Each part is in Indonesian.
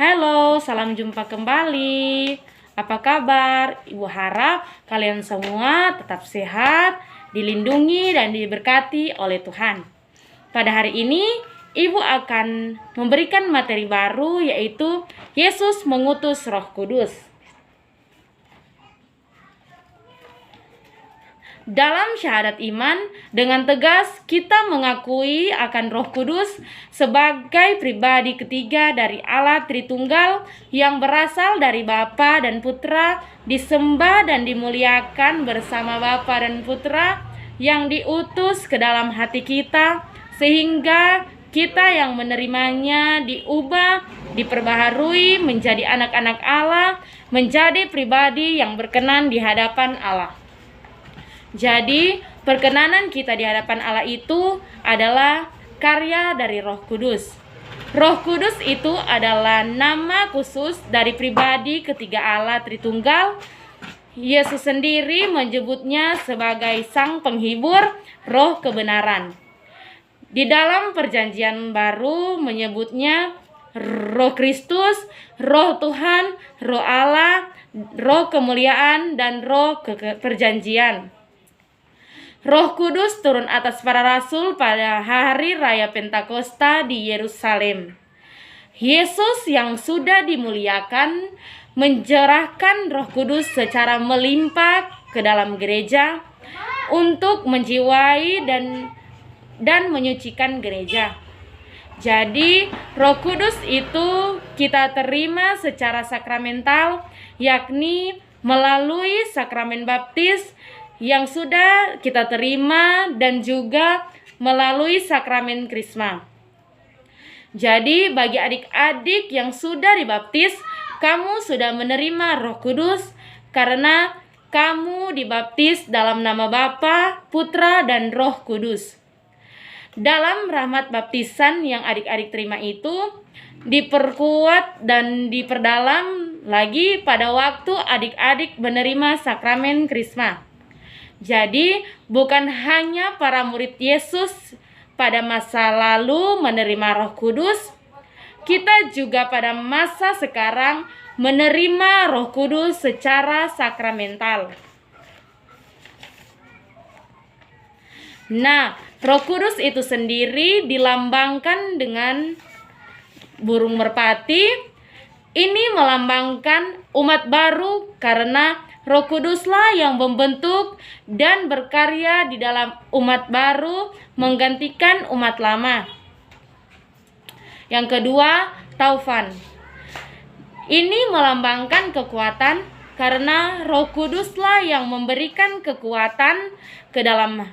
Halo, salam jumpa kembali. Apa kabar? Ibu harap kalian semua tetap sehat, dilindungi dan diberkati oleh Tuhan. Pada hari ini, Ibu akan memberikan materi baru, yaitu Yesus mengutus Roh Kudus. Dalam syahadat iman, dengan tegas kita mengakui akan Roh Kudus sebagai pribadi ketiga dari Allah Tritunggal yang berasal dari Bapa dan Putra, disembah dan dimuliakan bersama Bapa dan Putra yang diutus ke dalam hati kita, sehingga kita yang menerimanya diubah, diperbaharui menjadi anak-anak Allah, menjadi pribadi yang berkenan di hadapan Allah. Jadi, perkenanan kita di hadapan Allah itu adalah karya dari Roh Kudus. Roh Kudus itu adalah nama khusus dari pribadi ketiga Allah Tritunggal. Yesus sendiri menyebutnya sebagai Sang Penghibur, Roh Kebenaran. Di dalam Perjanjian Baru menyebutnya Roh Kristus, Roh Tuhan, Roh Allah, Roh Kemuliaan, dan Roh Perjanjian. Roh Kudus turun atas para rasul pada hari raya Pentakosta di Yerusalem. Yesus yang sudah dimuliakan mencerahkan Roh Kudus secara melimpah ke dalam gereja untuk menjiwai dan menyucikan gereja. Jadi, Roh Kudus itu kita terima secara sakramental, yakni melalui sakramen baptis yang sudah kita terima dan juga melalui sakramen krisma. Jadi bagi adik-adik yang sudah dibaptis, kamu sudah menerima Roh Kudus karena kamu dibaptis dalam nama Bapa, Putra, dan Roh Kudus. Dalam rahmat baptisan yang adik-adik terima itu diperkuat dan diperdalam lagi pada waktu adik-adik menerima sakramen krisma. Jadi, bukan hanya para murid Yesus pada masa lalu menerima Roh Kudus, kita juga pada masa sekarang menerima Roh Kudus secara sakramental. Nah, Roh Kudus itu sendiri dilambangkan dengan burung merpati. Ini melambangkan umat baru karena Roh Kuduslah yang membentuk dan berkarya di dalam umat baru menggantikan umat lama. Yang kedua, taufan. Ini melambangkan kekuatan karena Roh Kuduslah yang memberikan kekuatan ke dalam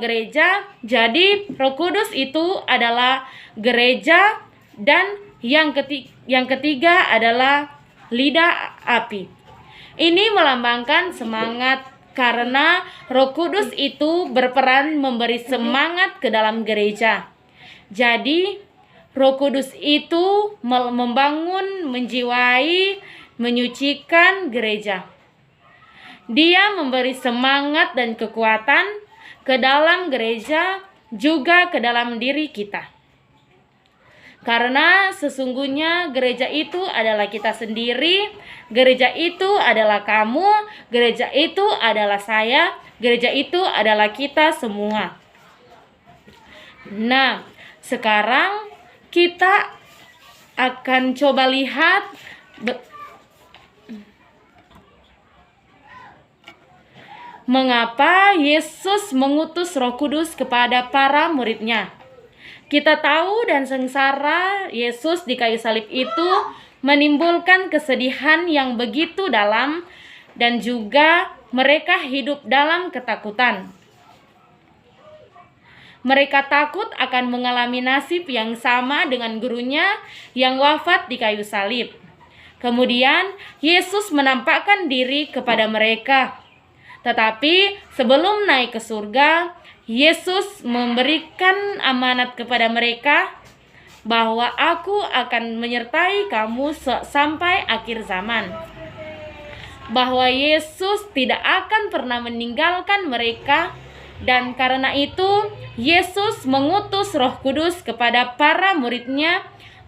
gereja. Jadi Roh Kudus itu adalah gereja, dan yang ketiga adalah lidah api. Ini melambangkan semangat karena Roh Kudus itu berperan memberi semangat ke dalam gereja. Jadi Roh Kudus itu membangun, menjiwai, menyucikan gereja. Dia memberi semangat dan kekuatan ke dalam gereja, juga ke dalam diri kita. Karena sesungguhnya gereja itu adalah kita sendiri, gereja itu adalah kamu, gereja itu adalah saya, gereja itu adalah kita semua. Nah, sekarang kita akan coba lihat mengapa Yesus mengutus Roh Kudus kepada para muridnya. Kita tahu dan sengsara Yesus di kayu salib itu menimbulkan kesedihan yang begitu dalam, dan juga mereka hidup dalam ketakutan. Mereka takut akan mengalami nasib yang sama dengan gurunya yang wafat di kayu salib. Kemudian Yesus menampakkan diri kepada mereka. Tetapi sebelum naik ke surga, Yesus memberikan amanat kepada mereka bahwa aku akan menyertai kamu sampai akhir zaman. Bahwa Yesus tidak akan pernah meninggalkan mereka, dan karena itu Yesus mengutus Roh Kudus kepada para muridnya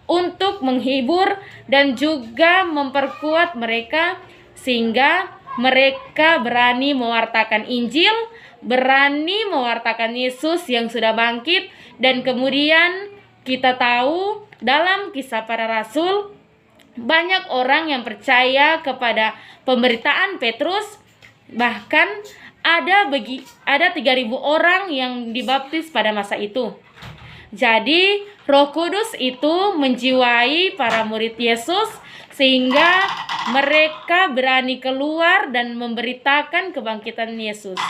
untuk menghibur dan juga memperkuat mereka sehingga mereka berani mewartakan Injil, berani mewartakan Yesus yang sudah bangkit. Dan kemudian kita tahu dalam Kisah Para Rasul banyak orang yang percaya kepada pemberitaan Petrus. Bahkan ada 3.000 orang yang dibaptis pada masa itu. Jadi Roh Kudus itu menjiwai para murid Yesus sehingga mereka berani keluar dan memberitakan kebangkitan Yesus.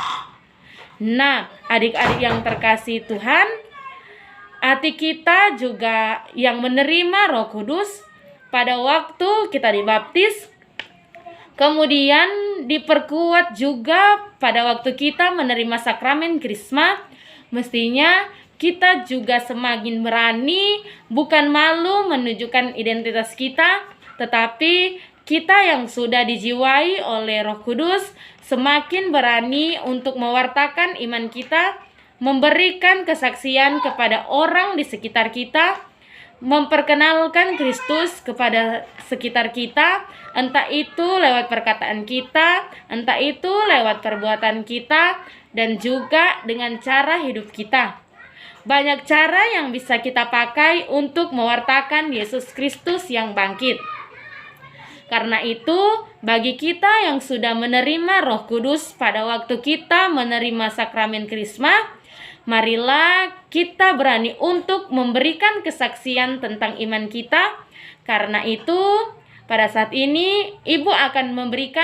Nah, adik-adik yang terkasih Tuhan, hati kita juga yang menerima Roh Kudus pada waktu kita dibaptis, kemudian diperkuat juga pada waktu kita menerima sakramen Krisma, mestinya kita juga semakin berani, bukan malu menunjukkan identitas kita, tetapi kita yang sudah dijiwai oleh Roh Kudus semakin berani untuk mewartakan iman kita, memberikan kesaksian kepada orang di sekitar kita, memperkenalkan Kristus kepada sekitar kita, entah itu lewat perkataan kita, entah itu lewat perbuatan kita, dan juga dengan cara hidup kita. Banyak cara yang bisa kita pakai untuk mewartakan Yesus Kristus yang bangkit. Karena itu, bagi kita yang sudah menerima Roh Kudus pada waktu kita menerima sakramen Krisma, marilah kita berani untuk memberikan kesaksian tentang iman kita. Karena itu, pada saat ini Ibu akan memberikan